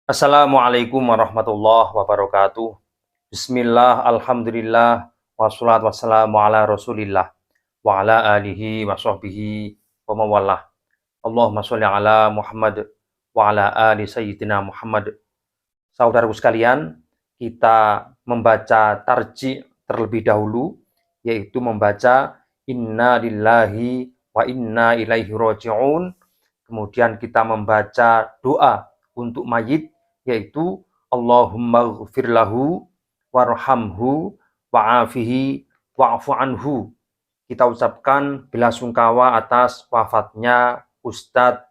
Assalamualaikum warahmatullahi wabarakatuh. Bismillah, alhamdulillah, wassalatu wassalamu ala rasulillah, wa ala alihi wa sahbihi wa mawalah. Allahumma sholli ala Muhammad wa ala ali sayyidina Muhammad. Saudaraku sekalian, kita membaca tarji' terlebih dahulu, yaitu membaca inna lillahi wa inna ilaihi raji'un. Kemudian kita membaca doa untuk mayit, yaitu Allahumma ghfir lahu warhamhu wa'afihi wa'fu anhu. Kita ucapkan belasungkawa atas wafatnya Ustadz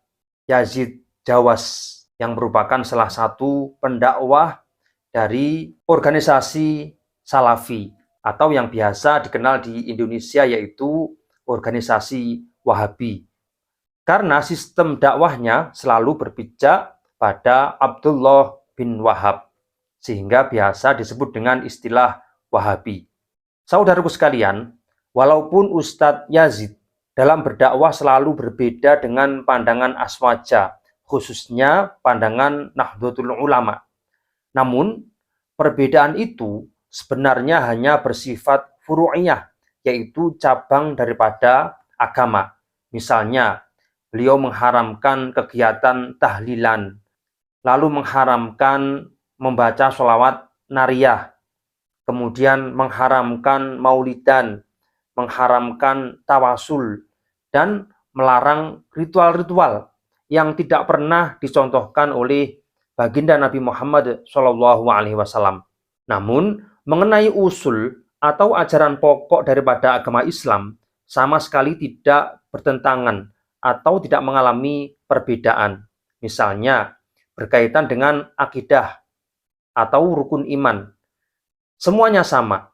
Yazid Jawas yang merupakan salah satu pendakwah dari organisasi Salafi atau yang biasa dikenal di Indonesia yaitu organisasi Wahabi. Karena sistem dakwahnya selalu berpijak pada Abdullah bin Wahab, sehingga biasa disebut dengan istilah Wahabi. Saudaraku sekalian, walaupun Ustadz Yazid dalam berdakwah selalu berbeda dengan pandangan Aswaja, khususnya pandangan Nahdlatul Ulama. Namun, perbedaan itu sebenarnya hanya bersifat furu'iyah, yaitu cabang daripada agama. Misalnya, beliau mengharamkan kegiatan tahlilan, lalu mengharamkan membaca sholawat nariyah, kemudian mengharamkan maulidan, mengharamkan tawasul, dan melarang ritual-ritual yang tidak pernah dicontohkan oleh baginda Nabi Muhammad SAW. Namun, mengenai usul atau ajaran pokok daripada agama Islam sama sekali tidak bertentangan atau tidak mengalami perbedaan. Misalnya, berkaitan dengan akidah atau rukun iman. Semuanya sama,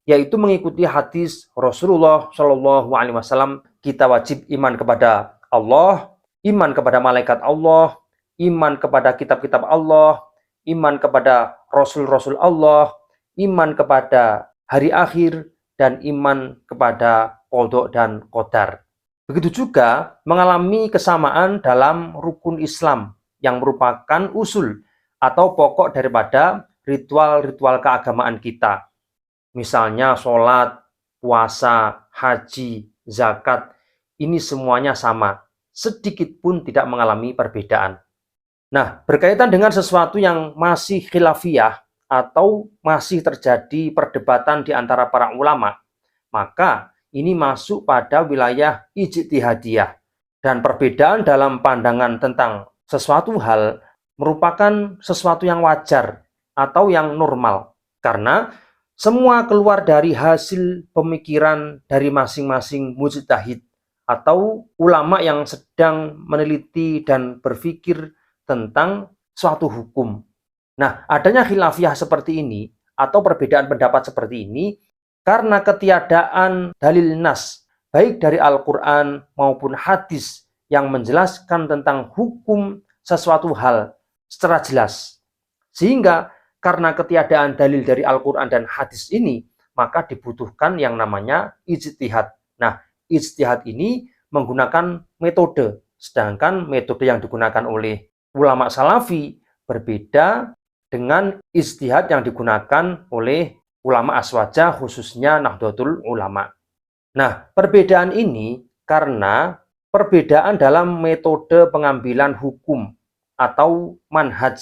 yaitu mengikuti hadis Rasulullah SAW. Kita wajib iman kepada Allah, iman kepada malaikat Allah, iman kepada kitab-kitab Allah, iman kepada Rasul-Rasul Allah, iman kepada hari akhir, dan iman kepada qadha dan qadar. Begitu juga mengalami kesamaan dalam rukun Islam yang merupakan usul atau pokok daripada ritual-ritual keagamaan kita. Misalnya sholat, puasa, haji, zakat, ini semuanya sama, sedikit pun tidak mengalami perbedaan. Nah, berkaitan dengan sesuatu yang masih khilafiyah atau masih terjadi perdebatan di antara para ulama, maka ini masuk pada wilayah ijtihadiyah, dan perbedaan dalam pandangan tentang sesuatu hal merupakan sesuatu yang wajar atau yang normal, karena semua keluar dari hasil pemikiran dari masing-masing mujtahid atau ulama yang sedang meneliti dan berpikir tentang suatu hukum. Nah, adanya khilafiyah seperti ini atau perbedaan pendapat seperti ini karena ketiadaan dalil nas, baik dari Al-Quran maupun hadis yang menjelaskan tentang hukum sesuatu hal secara jelas. Sehingga karena ketiadaan dalil dari Al-Quran dan hadis ini, maka dibutuhkan yang namanya ijtihad. Nah, ijtihad ini menggunakan metode, sedangkan metode yang digunakan oleh ulama Salafi berbeda dengan ijtihad yang digunakan oleh ulama Aswaja, khususnya Nahdlatul Ulama. Nah, perbedaan ini karena perbedaan dalam metode pengambilan hukum atau manhaj.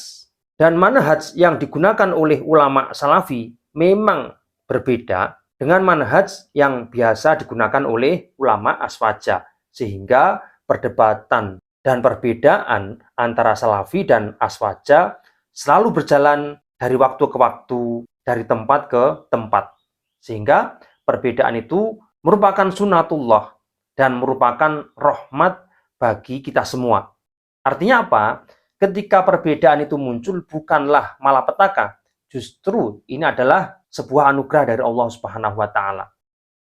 Dan manhaj yang digunakan oleh ulama Salafi memang berbeda dengan manhaj yang biasa digunakan oleh ulama Aswaja. Sehingga perdebatan dan perbedaan antara Salafi dan Aswaja selalu berjalan dari waktu ke waktu, dari tempat ke tempat. Sehingga perbedaan itu merupakan sunatullah dan merupakan rahmat bagi kita semua. Artinya apa? Ketika perbedaan itu muncul bukanlah malapetaka, justru ini adalah sebuah anugerah dari Allah Subhanahu wa taala.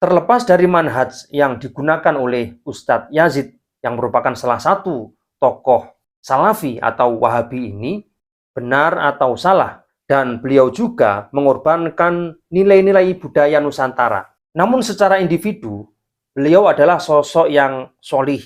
Terlepas dari manhaj yang digunakan oleh Ustadz Yazid yang merupakan salah satu tokoh Salafi atau Wahabi ini, benar atau salah, dan beliau juga mengorbankan nilai-nilai budaya Nusantara. Namun secara individu, beliau adalah sosok yang solih.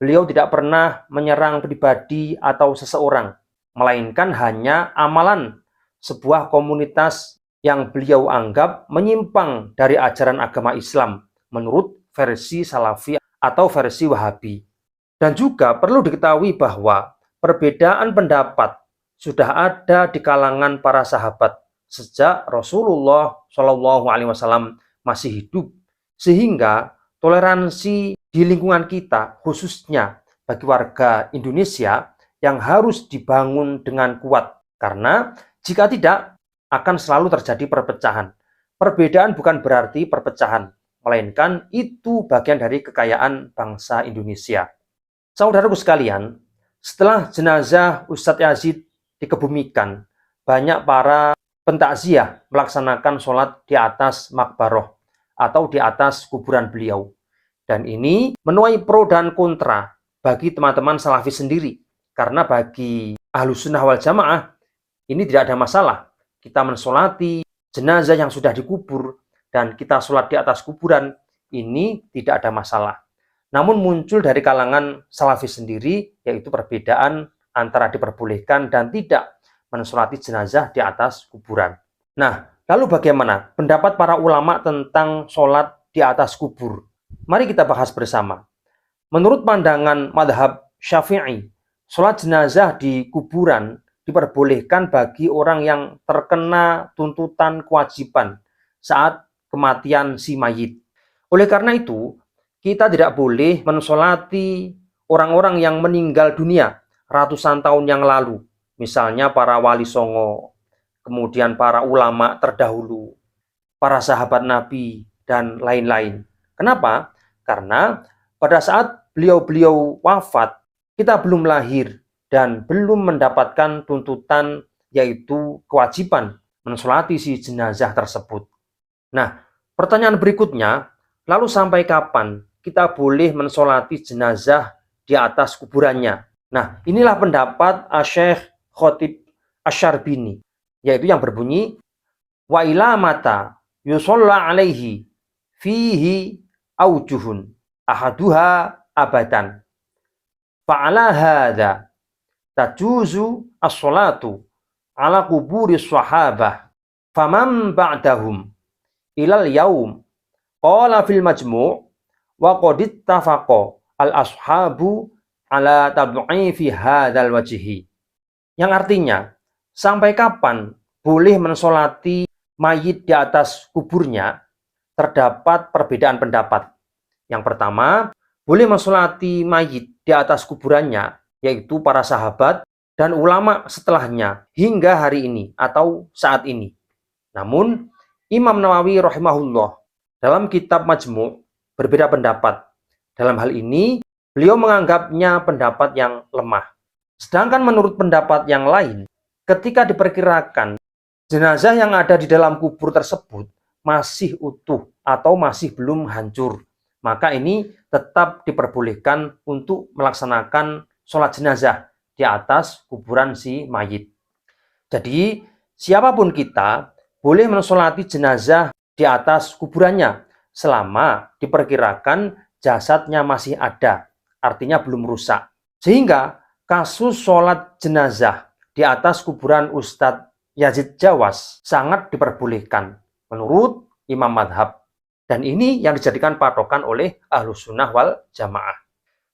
Beliau tidak pernah menyerang pribadi atau seseorang. melainkan hanya amalan sebuah komunitas yang beliau anggap menyimpang dari ajaran agama Islam menurut versi Salafi atau versi Wahabi. Dan juga perlu diketahui bahwa perbedaan pendapat sudah ada di kalangan para sahabat sejak Rasulullah Shallallahu Alaihi Wasallam masih hidup, sehingga toleransi di lingkungan kita, khususnya bagi warga Indonesia, yang harus dibangun dengan kuat. Karena jika tidak, akan selalu terjadi perpecahan. Perbedaan bukan berarti perpecahan, melainkan itu bagian dari kekayaan bangsa Indonesia. Saudaraku sekalian, setelah jenazah Ustadz Yazid dikebumikan, banyak para pentakziah melaksanakan sholat di atas makbaroh atau di atas kuburan beliau. Dan ini menuai pro dan kontra bagi teman-teman Salafi sendiri. Karena bagi Ahlus Sunnah wal Jamaah, ini tidak ada masalah. Kita mensolati jenazah yang sudah dikubur dan kita sholat di atas kuburan, ini tidak ada masalah. Namun muncul dari kalangan Salafi sendiri, yaitu perbedaan antara diperbolehkan dan tidak mensolati jenazah di atas kuburan. Nah, lalu bagaimana pendapat para ulama tentang sholat di atas kubur? Mari kita bahas bersama. Menurut pandangan madhab Syafi'i, sholat jenazah di kuburan diperbolehkan bagi orang yang terkena tuntutan kewajiban saat kematian si mayit. Oleh karena itu, kita tidak boleh mensolati orang-orang yang meninggal dunia ratusan tahun yang lalu. Misalnya para wali songo, kemudian para ulama terdahulu, para sahabat Nabi, dan lain-lain. Kenapa? Karena pada saat beliau-beliau wafat, kita belum lahir dan belum mendapatkan tuntutan, yaitu kewajiban mensolati si jenazah tersebut. Nah, pertanyaan berikutnya, lalu sampai kapan kita boleh mensolati jenazah di atas kuburannya? Nah, inilah pendapat Syekh Khatib Asy-Syarbini, yaitu yang berbunyi, wa ila mata yusolla alaihi fihi aujuhun ahaduha abadan fa'ala hadha tajuzu as-salatu ala kuburi sahabah faman ba'dahum ilal yaum qala fil majmu' wa qad ittafaqa al-ashabu ala tab'ifi hadzal wajhi, yang artinya sampai kapan boleh mensolati mayit di atas kuburnya. Terdapat perbedaan pendapat. Yang pertama, boleh mensolati mayit di atas kuburannya, yaitu para sahabat dan ulama setelahnya hingga hari ini atau saat ini. Namun, Imam Nawawi rahimahullah dalam kitab Majmu' berbeda pendapat. Dalam hal ini, beliau menganggapnya pendapat yang lemah. Sedangkan menurut pendapat yang lain, ketika diperkirakan jenazah yang ada di dalam kubur tersebut masih utuh atau masih belum hancur, maka ini tetap diperbolehkan untuk melaksanakan sholat jenazah di atas kuburan si mayit. Jadi, siapapun kita boleh mensolati jenazah di atas kuburannya selama diperkirakan jasadnya masih ada, artinya belum rusak. Sehingga kasus sholat jenazah di atas kuburan Ustadz Yazid Jawas sangat diperbolehkan menurut Imam Madhab. Dan ini yang dijadikan patokan oleh Ahlus Sunnah wal Jamaah.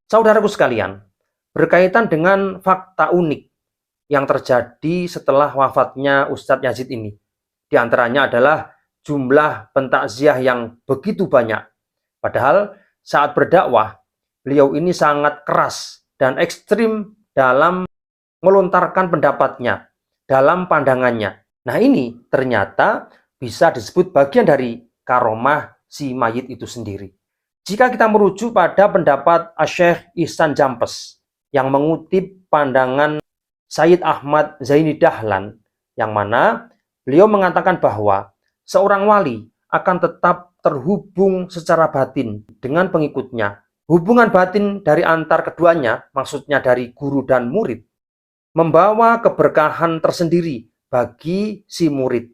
Saudaraku sekalian, berkaitan dengan fakta unik yang terjadi setelah wafatnya Ustadz Yazid ini. Di antaranya adalah jumlah pentakziah yang begitu banyak. Padahal saat berdakwah, beliau ini sangat keras dan ekstrim dalam melontarkan pendapatnya, dalam pandangannya. Nah, ini ternyata bisa disebut bagian dari karomah si mayit itu sendiri. Jika kita merujuk pada pendapat Syekh Ihsan Jampes yang mengutip pandangan Sayyid Ahmad Zaini Dahlan, yang mana beliau mengatakan bahwa seorang wali akan tetap terhubung secara batin dengan pengikutnya. Hubungan batin dari antar keduanya, maksudnya dari guru dan murid, membawa keberkahan tersendiri bagi si murid.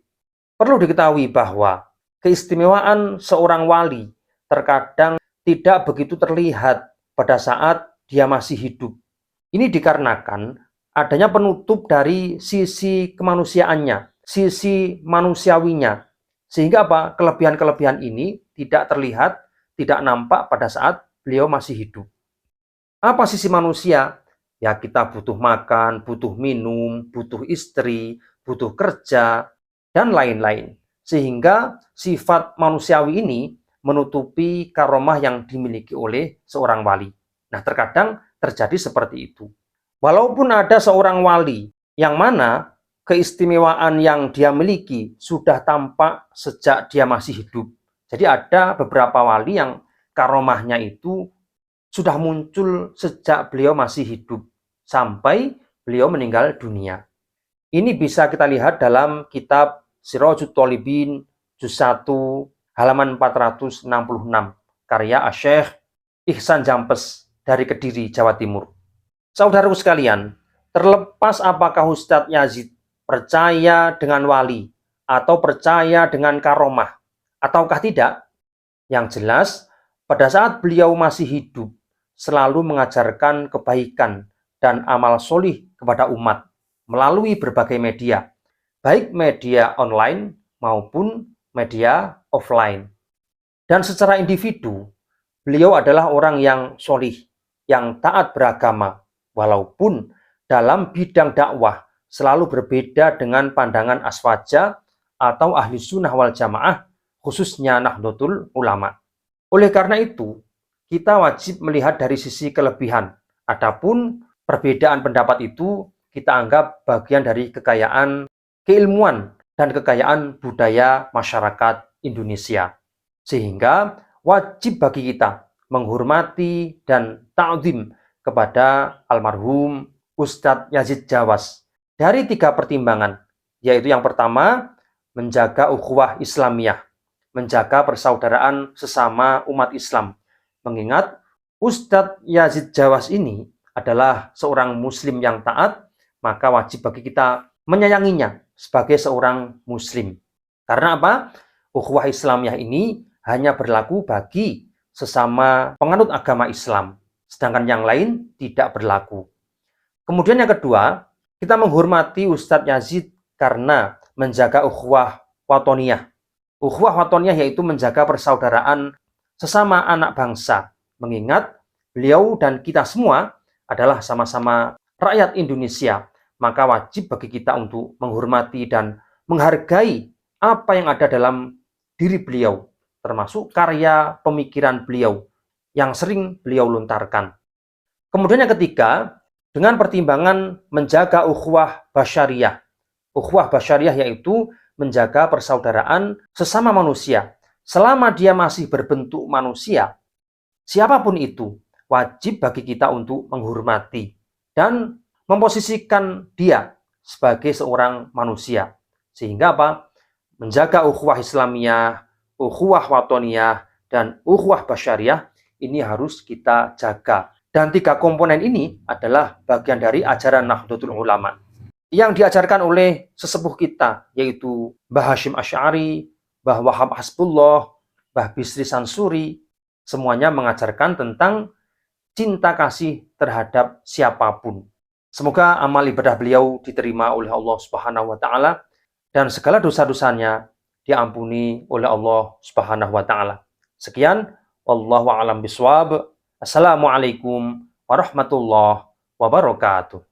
Perlu diketahui bahwa keistimewaan seorang wali terkadang tidak begitu terlihat pada saat dia masih hidup. Ini dikarenakan adanya penutup dari sisi kemanusiaannya, sisi manusiawinya. Sehingga apa? Kelebihan-kelebihan ini tidak terlihat, tidak nampak pada saat beliau masih hidup. Apa sisi manusia? Ya kita butuh makan, butuh minum, butuh istri, butuh kerja, dan lain-lain. Sehingga sifat manusiawi ini menutupi karomah yang dimiliki oleh seorang wali. Nah, terkadang terjadi seperti itu. Walaupun ada seorang wali yang mana keistimewaan yang dia miliki sudah tampak sejak dia masih hidup. Jadi ada beberapa wali yang karomahnya itu sudah muncul sejak beliau masih hidup sampai beliau meninggal dunia. Ini bisa kita lihat dalam kitab Sirajut Thalibin juz 1 halaman 466 karya Asy-Syaikh Ihsan Jampes dari Kediri, Jawa Timur. Saudaraku sekalian, terlepas apakah Ustadz Yazid percaya dengan wali atau percaya dengan karomah ataukah tidak, yang jelas pada saat beliau masih hidup selalu mengajarkan kebaikan dan amal solih kepada umat melalui berbagai media, baik media online maupun media offline. Dan secara individu, beliau adalah orang yang solih, yang taat beragama, walaupun dalam bidang dakwah selalu berbeda dengan pandangan aswaja atau ahli sunnah wal jamaah, khususnya Nahdlatul Ulama. Oleh karena itu, kita wajib melihat dari sisi kelebihan. Adapun perbedaan pendapat itu kita anggap bagian dari kekayaan keilmuan dan kekayaan budaya masyarakat Indonesia. Sehingga wajib bagi kita menghormati dan ta'zim kepada almarhum Ustadz Yazid Jawas dari 3 pertimbangan, yaitu yang pertama, menjaga ukhuwah Islamiyah, menjaga persaudaraan sesama umat Islam. Mengingat Ustadz Yazid Jawas ini adalah seorang muslim yang taat, maka wajib bagi kita menyayanginya sebagai seorang muslim. Karena apa? Ukhuwah Islamiyah ini hanya berlaku bagi sesama penganut agama Islam, sedangkan yang lain tidak berlaku. Kemudian yang kedua, kita menghormati Ustadz Yazid karena menjaga ukhuwah watoniyah. Ukhuwah watoniyah yaitu menjaga persaudaraan sesama anak bangsa, mengingat beliau dan kita semua adalah sama-sama rakyat Indonesia, maka wajib bagi kita untuk menghormati dan menghargai apa yang ada dalam diri beliau, termasuk karya pemikiran beliau yang sering beliau lontarkan. Kemudian yang ketiga, dengan pertimbangan menjaga ukhuwah basyariyah. Ukhuwah basyariyah yaitu menjaga persaudaraan sesama manusia. Selama dia masih berbentuk manusia, siapapun itu, wajib bagi kita untuk menghormati dan memposisikan dia sebagai seorang manusia. Sehingga apa? Menjaga ukhuwah Islamiyah, ukhuwah watoniyah, dan ukhuwah basyariyah ini harus kita jaga. Dan 3 komponen ini adalah bagian dari ajaran Nahdlatul Ulama yang diajarkan oleh sesepuh kita, yaitu Mbah Hasyim Asy'ari, Mbah Wahab Hasbullah, Mbah Bisri Sansuri. Semuanya mengajarkan tentang cinta kasih terhadap siapapun. Semoga amal ibadah beliau diterima oleh Allah Subhanahu wa taala dan segala dosa-dosanya diampuni oleh Allah Subhanahu wa taala. Sekian, wallahu a'lam bishawab. Assalamualaikum warahmatullahi wabarakatuh.